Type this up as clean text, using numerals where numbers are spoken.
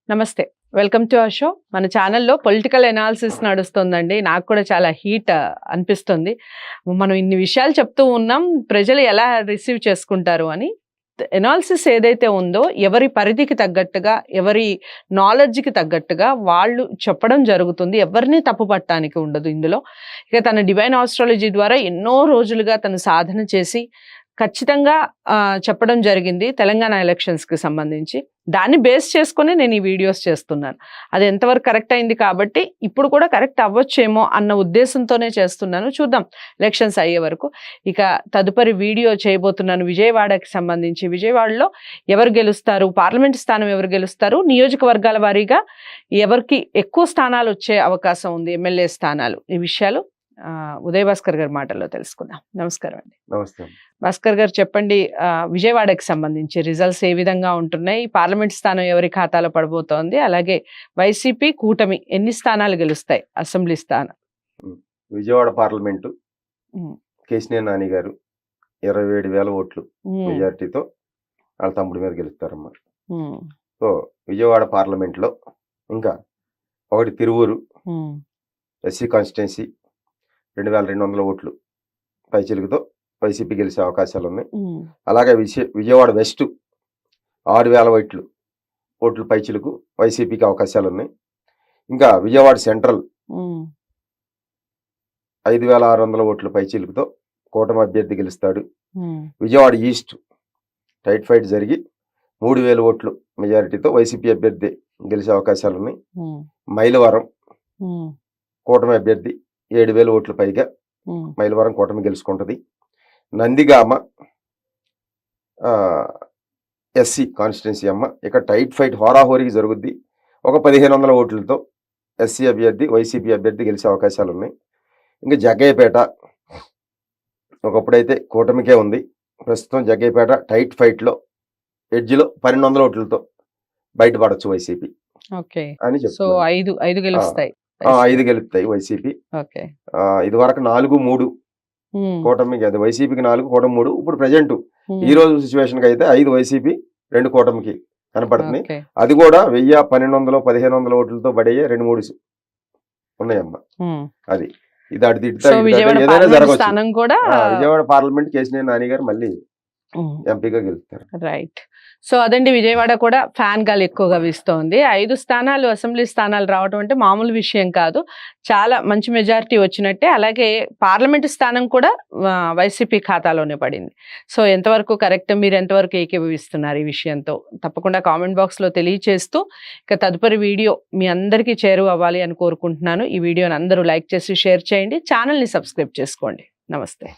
నమస్తే, welcome to our show. మన ఛానల్లో పొలిటికల్ ఎనాలిసిస్ నడుస్తుందండి. నాకు కూడా చాలా హీట్ అనిపిస్తుంది. మనం ఇన్ని విషయాలు చెప్తూ ఉన్నాం, ప్రజలు ఎలా రిసీవ్ చేసుకుంటారు అని. ఎనాలిసిస్ ఏదైతే ఉందో ఎవరి పరిధికి తగ్గట్టుగా, ఎవరి నాలెడ్జ్కి తగ్గట్టుగా వాళ్ళు చెప్పడం జరుగుతుంది. ఎవరిని తప్పుపట్టడానికి ఉండదు ఇందులో. ఇక తన డివైన్ ఆస్ట్రాలజీ ద్వారా ఎన్నో రోజులుగా తను సాధన చేసి ఖచ్చితంగా చెప్పడం జరిగింది తెలంగాణ ఎలక్షన్స్కి సంబంధించి. దాన్ని బేస్ చేసుకొని నేను ఈ వీడియోస్ చేస్తున్నాను. అది ఎంతవరకు కరెక్ట్ అయింది కాబట్టి ఇప్పుడు కూడా కరెక్ట్ అవ్వచ్చేమో అన్న ఉద్దేశంతోనే చేస్తున్నాను. చూద్దాం ఎలక్షన్స్ అయ్యే వరకు. ఇక తదుపరి వీడియో చేయబోతున్నాను విజయవాడకి సంబంధించి. విజయవాడలో ఎవరు గెలుస్తారు, పార్లమెంట్ స్థానం ఎవరు గెలుస్తారు, నియోజకవర్గాల వారీగా ఎవరికి ఎక్కువ స్థానాలు వచ్చే అవకాశం ఉంది, ఎమ్మెల్యే స్థానాలు, ఈ విషయాలు ఉదయ్ భాస్కర్ గారి మాటల్లో తెలుసుకుందాం. నమస్కారం అండి. నమస్తే భాస్కర్ గారు, చెప్పండి, విజయవాడకి సంబంధించి రిజల్ట్స్ ఏ విధంగా ఉంటున్నాయి, పార్లమెంట్ స్థానం ఎవరి ఖాతాలో పడబోతోంది, అలాగే వైసీపీ కూటమి ఎన్ని స్థానాలు గెలుస్తాయి, అసెంబ్లీ స్థానం? విజయవాడ పార్లమెంటు కేశినేని నాని గారు 27,000 ఓట్లు మెజారిటీతో వాళ్ళ తమ్ముడి మీద గెలుస్తారమ్మా. సో విజయవాడ పార్లమెంట్ లో ఇంకా ఒకటి తిరువూరు ఎస్సీ కాన్స్టిట్యున్సీ 2,200 ఓట్లు పైచిలుకుతో వైసీపీ గెలిచే అవకాశాలు ఉన్నాయి. అలాగే విజయవాడ వెస్ట్ 6,000 ఓట్లు పైచిలుకు వైసీపీకి అవకాశాలు ఉన్నాయి. ఇంకా విజయవాడ సెంట్రల్ 5,600 ఓట్లు పైచిలుకుతో కూటమి అభ్యర్థి గెలుస్తాడు. విజయవాడ ఈస్ట్ టైట్ ఫైట్ జరిగి 3,000 ఓట్లు మెజారిటీతో వైసీపీ అభ్యర్థి గెలిచే అవకాశాలు ఉన్నాయి. మైలవరం కూటమి అభ్యర్థి 7,000 ఓట్లు పైగా మైలవరం కూటమి గెలుచుకుంటుంది. నందిగామ ఎస్సీ కాన్స్టిట్యున్సీ అమ్మ, ఇక్కడ టైట్ ఫైట్ హోరాహోరీకి జరుగుద్ది. ఒక 1,500 ఓట్లతో ఎస్సీ అభ్యర్థి వైసీపీ అభ్యర్థి గెలిచే అవకాశాలు ఉన్నాయి. ఇంకా జగ్గయ్యపేట ఒకప్పుడైతే కూటమికే ఉంది, ప్రస్తుతం జగ్గయ్యపేట టైట్ ఫైట్లో ఎడ్జ్లో 1,200 ఓట్లతో బయటపడచ్చు వైసీపీ అని చెప్తారు. 5 గెలుస్తాయి, 5 గెలుస్తాయి వైసీపీ. ఇది వరకు 4-3 కూటమికి, అది వైసీపీకి 4 కూటమి 3. ఇప్పుడు ప్రజెంట్ ఈ రోజు సిచ్యువేషన్ కి అయితే 5 వైసీపీ 2 కూటమికి కనపడుతుంది. అది కూడా 1,000, 1,200, 1,500 ఓట్లతో పడేయే 2-3 ఉన్నాయమ్మా. అది ఇది అటు ఏదైనా జరగవచ్చు. విజయవాడ పార్లమెంట్ కేశినేని నాని గారు మళ్ళీ ఎంపీగా గెలుస్తారు. రైట్. సో అదండి, విజయవాడ కూడా ఫ్యాన్ గాలి ఎక్కువగా వీస్తోంది. 5 స్థానాలు అసెంబ్లీ స్థానాలు రావడం అంటే మామూలు విషయం కాదు, చాలా మంచి మెజారిటీ వచ్చినట్టే. అలాగే పార్లమెంటు స్థానం కూడా వైసీపీ ఖాతాలోనే పడింది. సో ఎంతవరకు కరెక్ట్, మీరు ఎంతవరకు ఏకీభవిస్తున్నారు ఈ విషయంతో తప్పకుండా కామెంట్ బాక్స్లో తెలియచేస్తూ, ఇక తదుపరి వీడియో మీ అందరికీ చేరువ అవ్వాలి అని కోరుకుంటున్నాను. ఈ వీడియోని అందరూ లైక్ చేసి షేర్ చేయండి, ఛానల్ని సబ్స్క్రైబ్ చేసుకోండి. నమస్తే.